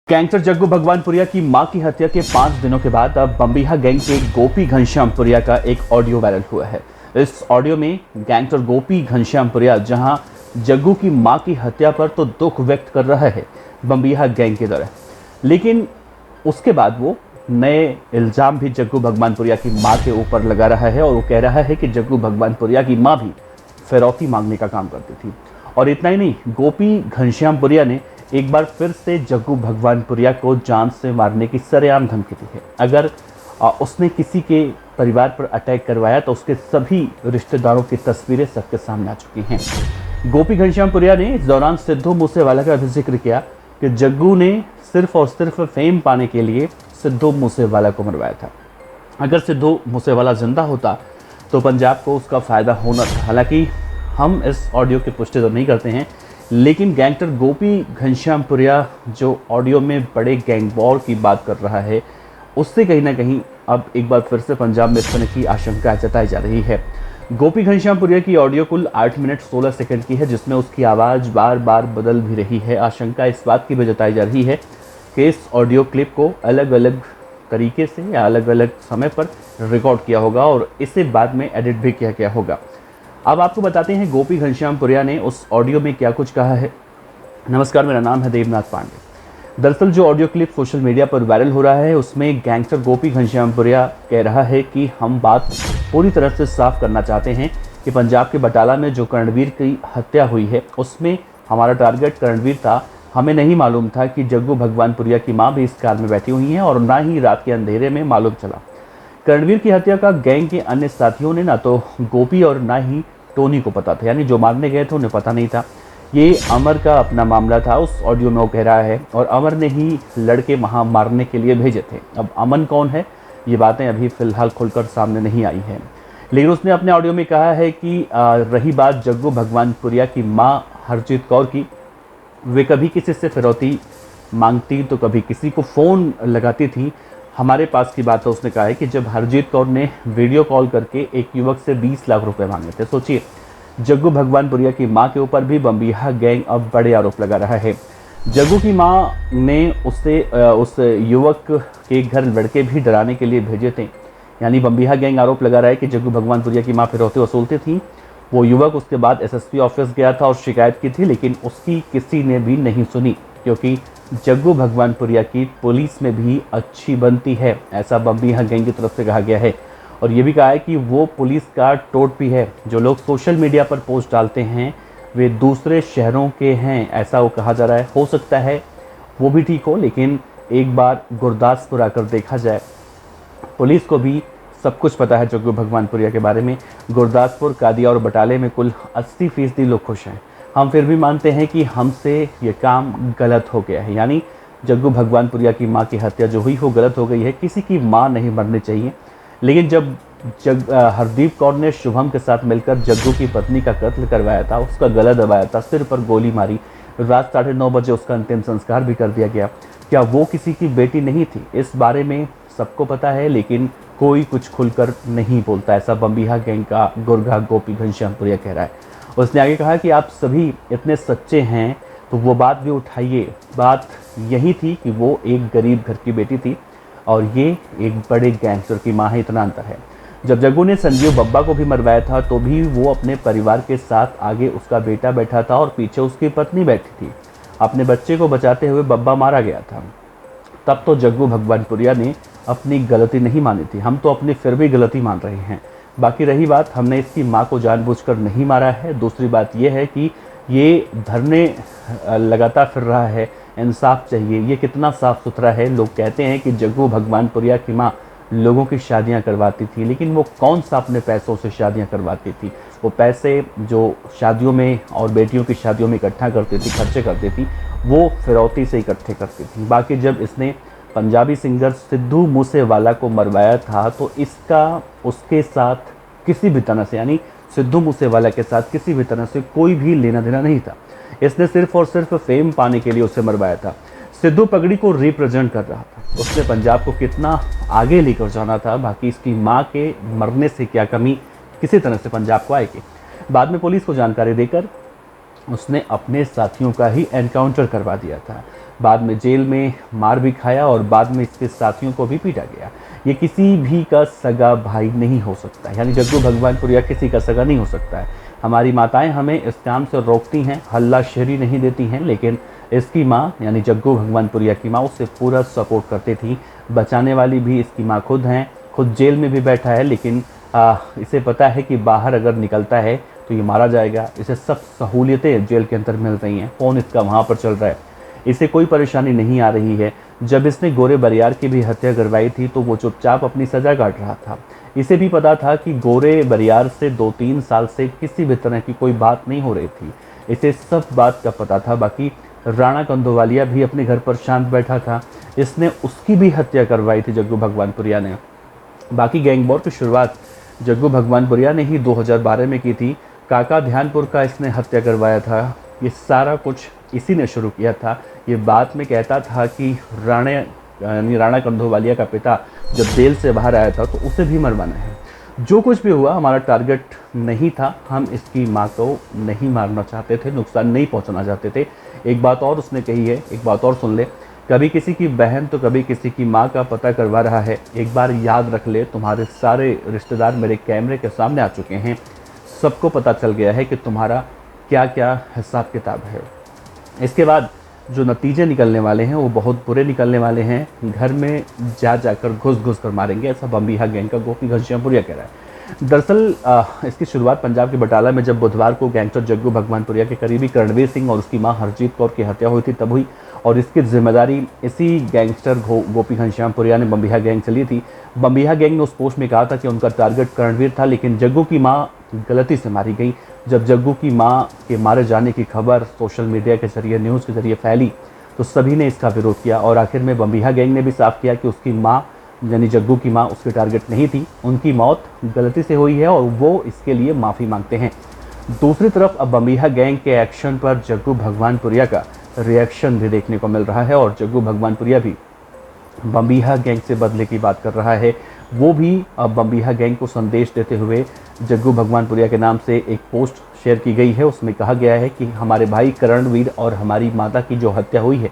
Gangster Jaggu Bhagwanpuria की मां की हत्या के 5 दिनों के बाद अब बम्बिहा गैंग के गोपी घनश्यामपुरिया का एक ऑडियो वायरल हुआ है। इस ऑडियो में गैंगस्टर गोपी घनश्यामपुरिया जहां जग्गू की मां की हत्या पर तो दुख व्यक्त कर रहा है बम्बिहा गैंग की तरह, लेकिन उसके बाद वो नए इल्जाम भी जग्गू भगवानपुरिया की मां के ऊपर लगा रहा है और वो कह रहा है कि जग्गू भगवानपुरिया की मां भी फिरौती मांगने का काम करती थी। और इतना ही नहीं, गोपी घनश्यामपुरिया ने एक बार फिर से जग्गू भगवानपुरिया को जान से मारने की सरेआम धमकी दी है। अगर उसने किसी के परिवार पर अटैक करवाया तो उसके सभी रिश्तेदारों की तस्वीरें सबके सामने आ चुकी हैं। गोपी घनश्यामपुरिया ने इस दौरान सिद्धू मूसेवाला का भी जिक्र किया कि जग्गू ने सिर्फ और सिर्फ फेम पाने के लिए सिद्धू मूसेवाला को मरवाया था। अगर सिद्धू मूसेवाला जिंदा होता तो पंजाब को उसका फ़ायदा होना था। हालांकि हम इस ऑडियो की पुष्टि तो नहीं करते हैं, लेकिन गैंगस्टर गोपी घनश्यामपुरिया जो ऑडियो में बड़े गैंग वॉर की बात कर रहा है, उससे कहीं ना कहीं अब एक बार फिर से पंजाब में इस तरह की आशंका जताई जा रही है। गोपी घनश्यामपुरिया की ऑडियो कुल 8 मिनट 16 सेकंड की है, जिसमें उसकी आवाज़ बार बार बदल भी रही है। आशंका इस बात की भी जताई जा रही है कि इस ऑडियो क्लिप को अलग अलग तरीके से या अलग अलग समय पर रिकॉर्ड किया होगा और इसे बाद में एडिट भी किया गया होगा। अब आपको बताते हैं गोपी घनश्यामपुरिया ने उस ऑडियो में क्या कुछ कहा है। नमस्कार, मेरा नाम है देवनाथ पांडे। दरअसल जो ऑडियो क्लिप सोशल मीडिया पर वायरल हो रहा है, उसमें गैंगस्टर गोपी घनश्यामपुरिया कह रहा है कि हम बात पूरी तरह से साफ करना चाहते हैं कि पंजाब के बटाला में जो करणवीर की हत्या हुई है, उसमें हमारा टारगेट करणवीर था। हमें नहीं मालूम था कि जग्गू भगवानपुरिया की माँ भी इस कार में बैठी हुई हैं और ना ही रात के अंधेरे में मालूम चला। करणवीर की हत्या का गैंग के अन्य साथियों ने ना तो गोपी और ना ही टोनी को पता था, यानी जो मारने गए थे उन्हें पता नहीं था। ये अमर का अपना मामला था, उस ऑडियो में वो कह रहा है, और अमर ने ही लड़के वहाँ मारने के लिए भेजे थे। अब अमन कौन है, ये बातें अभी फ़िलहाल खुलकर सामने नहीं आई हैं, लेकिन उसने अपने ऑडियो में कहा है कि रही बात जग्गू भगवानपुरिया की माँ हरजीत कौर की, वे कभी किसी से फिरौती मांगती तो कभी किसी को फ़ोन लगाती थी। हमारे पास की बात है, उसने कहा है कि जब हरजीत कौर ने वीडियो कॉल करके एक युवक से 20 लाख रुपए मांगे थे। सोचिए, जग्गू भगवानपुरिया की मां के ऊपर भी बम्बिहा गैंग अब बड़े आरोप लगा रहा है। जग्गू की मां ने उस युवक के घर लड़के भी डराने के लिए भेजे थे, यानी बम्बिहा गैंग आरोप लगा रहा है कि जग्गू भगवानपुरिया की मां फिरौती वसूलती थी। वो युवक उसके बाद एसएसपी ऑफिस गया था और शिकायत की थी, लेकिन उसकी किसी ने भी नहीं सुनी, क्योंकि जग्गू भगवानपुरिया की पुलिस में भी अच्छी बनती है, ऐसा बम्बिहा गैंग की तरफ से कहा गया है। और ये भी कहा है कि वो पुलिस का टोट भी है। जो लोग सोशल मीडिया पर पोस्ट डालते हैं वे दूसरे शहरों के हैं, ऐसा वो कहा जा रहा है। हो सकता है वो भी ठीक हो, लेकिन एक बार गुरदासपुर आकर देखा जाए, पुलिस को भी सब कुछ पता है जग्गू भगवानपुरिया के बारे में। गुरदासपुर, कादिया और बटाले में कुल 80% लोग खुश हैं। हम फिर भी मानते हैं कि हमसे ये काम गलत हो गया है, यानी जग्गू भगवानपुरिया की मां की हत्या जो हुई वो गलत हो गई है। किसी की मां नहीं मरनी चाहिए, लेकिन जब हरदीप कौर ने शुभम के साथ मिलकर जग्गू की पत्नी का कत्ल करवाया था, उसका गला दबाया था, सिर पर गोली मारी, रात 9:30 बजे उसका अंतिम संस्कार भी कर दिया गया, क्या वो किसी की बेटी नहीं थी? इस बारे में सबको पता है, लेकिन कोई कुछ खुलकर नहीं बोलता, ऐसा बम्बिहा गैंग का गुरगा गोपी घनश्यामपुरिया कह रहा है। उसने आगे कहा कि आप सभी इतने सच्चे हैं तो वो बात भी उठाइए। बात यही थी कि वो एक गरीब घर की बेटी थी और ये एक बड़े गैंगस्टर की मां है, इतना अंतर है। जब जग्गू ने संजीव बब्बा को भी मरवाया था तो भी वो अपने परिवार के साथ, आगे उसका बेटा बैठा था और पीछे उसकी पत्नी बैठी थी। अपने बच्चे को बचाते हुए बब्बा मारा गया था। तब तो जग्गू भगवानपुरिया ने अपनी गलती नहीं मानी थी, हम तो अपनी फिर भी गलती मान रहे हैं। बाकी रही बात, हमने इसकी मां को जानबूझकर नहीं मारा है। दूसरी बात यह है कि ये धरने लगाता फिर रहा है, इंसाफ चाहिए। ये कितना साफ सुथरा है। लोग कहते हैं कि जग्गू भगवानपुरिया की मां लोगों की शादियां करवाती थी, लेकिन वो कौन सा अपने पैसों से शादियां करवाती थी? वो पैसे जो शादियों में और बेटियों की शादियों में इकट्ठा करती थी, खर्चे करती थी, वो फिरौती से इकट्ठे करती थी। बाकी जब इसने पंजाबी सिंगर सिद्धू मूसेवाला को मरवाया था तो इसका उसके साथ किसी भी तरह से, यानी सिद्धू मूसेवाला के साथ किसी भी तरह से कोई भी लेना देना नहीं था। इसने सिर्फ और सिर्फ फेम पाने के लिए उसे मरवाया था। सिद्धू पगड़ी को रिप्रेजेंट कर रहा था, उसने पंजाब को कितना आगे लेकर जाना था। बाकी इसकी मां के मरने से क्या कमी किसी तरह से पंजाब को आएगी? बाद में पुलिस को जानकारी देकर उसने अपने साथियों का ही एनकाउंटर करवा दिया था। बाद में जेल में मार भी खाया और बाद में इसके साथियों को भी पीटा गया। ये किसी भी का सगा भाई नहीं हो सकता, यानी जग्गू भगवानपुरिया किसी का सगा नहीं हो सकता है। हमारी माताएं हमें इस काम से रोकती हैं, हल्ला शेरी नहीं देती हैं, लेकिन इसकी माँ यानी जग्गू भगवानपुरिया की माँ उसे पूरा सपोर्ट करती थी। बचाने वाली भी इसकी माँ खुद हैं, खुद जेल में भी बैठा है, लेकिन इसे पता है कि बाहर अगर निकलता है तो ये मारा जाएगा। इसे सब सहूलियतें जेल के अंदर मिल रही हैं, फ़ोन इसका वहाँ पर चल रहा है, इसे कोई परेशानी नहीं आ रही है। जब इसने गोरे बरियार की भी हत्या करवाई थी तो वो चुपचाप अपनी सज़ा काट रहा था। इसे भी पता था कि गोरे बरियार से 2-3 साल से किसी भी तरह की कोई बात नहीं हो रही थी, इसे सब बात का पता था। बाकी राणा कंदोवालिया भी अपने घर पर शांत बैठा था, इसने उसकी भी हत्या करवाई थी जग्गू भगवानपुरिया ने। बाकी गैंग वॉर की शुरुआत जग्गू भगवानपुरिया ने ही 2012 में की थी। काका ध्यानपुर का इसने हत्या करवाया था। ये सारा कुछ इसी ने शुरू किया था। ये बात में कहता था कि राणा कंदोवालिया का पिता जब जेल से बाहर आया था तो उसे भी मरवाना है। जो कुछ भी हुआ हमारा टारगेट नहीं था, हम इसकी माँ को नहीं मारना चाहते थे, नुकसान नहीं पहुँचाना चाहते थे। एक बात और उसने कही है, एक बात और सुन ले, कभी किसी की बहन तो कभी किसी की माँ का पता करवा रहा है। एक बार याद रख ले, तुम्हारे सारे रिश्तेदार मेरे कैमरे के सामने आ चुके हैं, सबको पता चल गया है कि तुम्हारा क्या क्या हिसाब किताब है। इसके बाद जो नतीजे निकलने वाले हैं वो बहुत बुरे निकलने वाले हैं। घर में जाकर घुस कर मारेंगे, ऐसा बम्बीहा गैंग का गोपी घनश्यामपुरिया कह रहा है। दरअसल इसकी शुरुआत पंजाब के बटाला में जब बुधवार को गैंगस्टर जग्गू भगवानपुरिया के करीबी करणवीर सिंह और उसकी मां हरजीत कौर की हत्या हुई थी तब हुई, और इसकी जिम्मेदारी इसी गैंगस्टर गोपी घनश्यामपुरिया ने बम्बीहा गैंग से ली थी। बम्बीहा गैंग ने उस पोस्ट में कहा था कि उनका टारगेट करणवीर था, लेकिन जग्गू की मां गलती से मारी गई। जब जग्गू की मां के मारे जाने की खबर सोशल मीडिया के जरिए, न्यूज़ के जरिए फैली तो सभी ने इसका विरोध किया, और आखिर में बम्बीहा गैंग ने भी साफ किया कि उसकी मां यानी जग्गू की मां उसके टारगेट नहीं थी, उनकी मौत गलती से हुई है और वो इसके लिए माफ़ी मांगते हैं। दूसरी तरफ अब बम्बीहा गैंग के एक्शन पर जग्गू भगवानपुरिया का रिएक्शन भी देखने को मिल रहा है, और जग्गू भगवानपुरिया भी बम्बीहा गैंग से बदले की बात कर रहा है। वो भी अब बम्बीहा गैंग को संदेश देते हुए जग्गू भगवानपुरिया के नाम से एक पोस्ट शेयर की गई है। उसमें कहा गया है कि हमारे भाई करणवीर और हमारी माता की जो हत्या हुई है,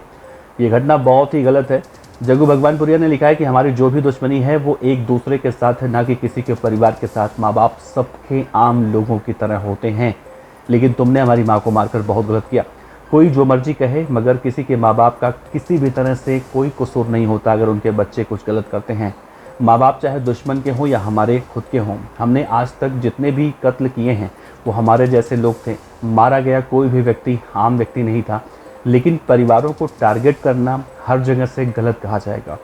ये घटना बहुत ही गलत है। जग्गू भगवानपुरिया ने लिखा है कि हमारी जो भी दुश्मनी है वो एक दूसरे के साथ है, ना कि किसी के परिवार के साथ। माँ बाप सबके आम लोगों की तरह होते हैं, लेकिन तुमने हमारी माँ को मारकर बहुत गलत किया। कोई जो मर्जी कहे, मगर किसी के माँ बाप का किसी भी तरह से कोई कसूर नहीं होता अगर उनके बच्चे कुछ गलत करते हैं। माँ बाप चाहे दुश्मन के हों या हमारे खुद के हों, हमने आज तक जितने भी कत्ल किए हैं वो हमारे जैसे लोग थे। मारा गया कोई भी व्यक्ति आम व्यक्ति नहीं था, लेकिन परिवारों को टारगेट करना हर जगह से गलत कहा जाएगा।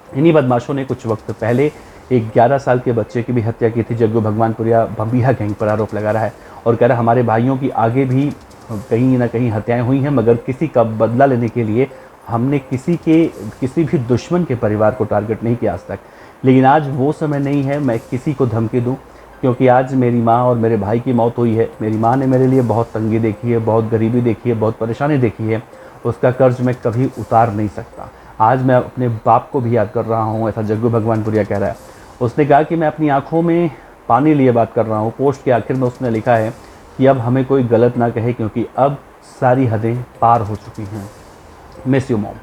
इन्हीं बदमाशों ने कुछ वक्त पहले एक 11 साल के बच्चे की भी हत्या की थी। जग्गू भगवानपुरिया बम्बीहा गैंग पर आरोप लगा रहा है और कह रहा है हमारे भाइयों की आगे भी कहीं ना कहीं हत्याएं हुई हैं, मगर किसी का बदला लेने के लिए हमने किसी भी दुश्मन के परिवार को टारगेट नहीं किया आज तक। लेकिन आज वो समय नहीं है मैं किसी को धमकी दूं, क्योंकि आज मेरी माँ और मेरे भाई की मौत हुई है। मेरी माँ ने मेरे लिए बहुत तंगी देखी है, बहुत गरीबी देखी है, बहुत परेशानी देखी है। उसका कर्ज मैं कभी उतार नहीं सकता। आज मैं अपने बाप को भी याद कर रहा हूँ, ऐसा जग्गू भगवानपुरिया कह रहा है। उसने कहा कि मैं अपनी आंखों में पानी लिए बात कर रहा हूँ। पोस्ट के आखिर में उसने लिखा है कि अब हमें कोई गलत ना कहे, क्योंकि अब सारी हदें पार हो चुकी हैं। Miss you mom.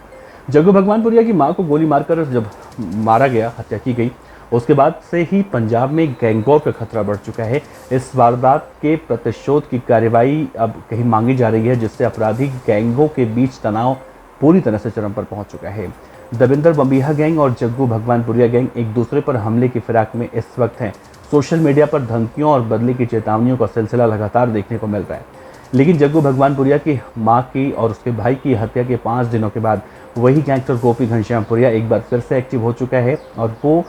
Jaggu Bhagwanpuria की मां को गोली मारकर जब मारा गया, हत्या की गई, उसके बाद से ही पंजाब में गैंगवॉर का खतरा बढ़ चुका है। इस वारदात के प्रतिशोध की कार्रवाई अब कहीं मांगी जा रही है, जिससे अपराधी गैंगों के बीच तनाव पूरी तरह से चरम पर पहुंच चुका है। दविंदर बम्बीहा गैंग और जग्गू भगवानपुरिया गैंग एक दूसरे पर हमले की फिराक में इस वक्त हैं। सोशल मीडिया पर धमकियों और बदले की चेतावनियों का सिलसिला लगातार देखने को मिल रहा है। लेकिन जग्गू भगवानपुरिया की मां की और उसके भाई की हत्या के 5 दिनों के बाद वही गैंगस्टर गोपी घनश्यामपुरिया एक बार फिर से एक्टिव हो चुका है, और वो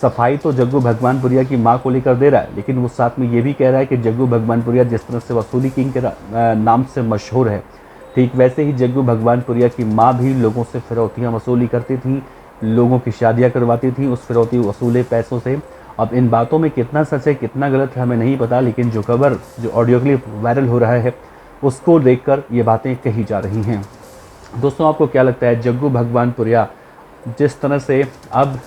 सफाई तो जग्गू भगवानपुरिया की मां को लेकर दे रहा है, लेकिन वो साथ में ये भी कह रहा है कि जग्गू भगवानपुरिया जिस तरह से वसूली किंग के नाम से मशहूर है, ठीक वैसे ही जग्गू भगवानपुरिया की मां भी लोगों से फिरौतियाँ वसूली करती थी, लोगों की शादियाँ करवाती थी उस फिरौती वसूले पैसों से। अब इन बातों में कितना सच है कितना गलत है हमें नहीं पता, लेकिन जो खबर, जो ऑडियो क्लिप वायरल हो रहा है उसको देखकर ये बातें कही जा रही हैं। दोस्तों, आपको क्या लगता है जग्गू भगवानपुरिया जिस तरह से अब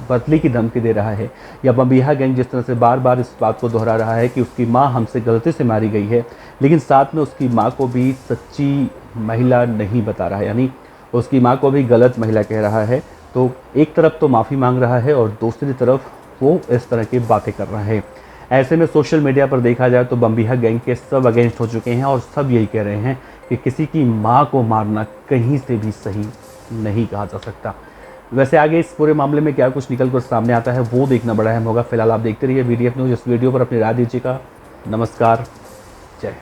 बदले की धमकी दे रहा है, या बम्बिहा गैंग जिस तरह से बार बार इस बात को दोहरा रहा है कि उसकी माँ हमसे गलती से मारी गई है, लेकिन साथ में उसकी माँ को भी सच्ची महिला नहीं बता रहा है, यानी उसकी माँ को भी गलत महिला कह रहा है। तो एक तरफ तो माफ़ी मांग रहा है और दूसरी तरफ वो इस तरह की बातें कर रहा है। ऐसे में सोशल मीडिया पर देखा जाए तो बम्बिहा गैंग के सब अगेंस्ट हो चुके हैं और सब यही कह रहे हैं कि किसी की माँ को मारना कहीं से भी सही नहीं कहा जा सकता। वैसे आगे इस पूरे मामले में क्या कुछ निकल कर सामने आता है वो देखना बड़ा अहम होगा। फिलहाल आप देखते रहिए VDF न्यूज़। इस वीडियो पर अपनी राय दीजिएगा। नमस्कार, जय हिंद।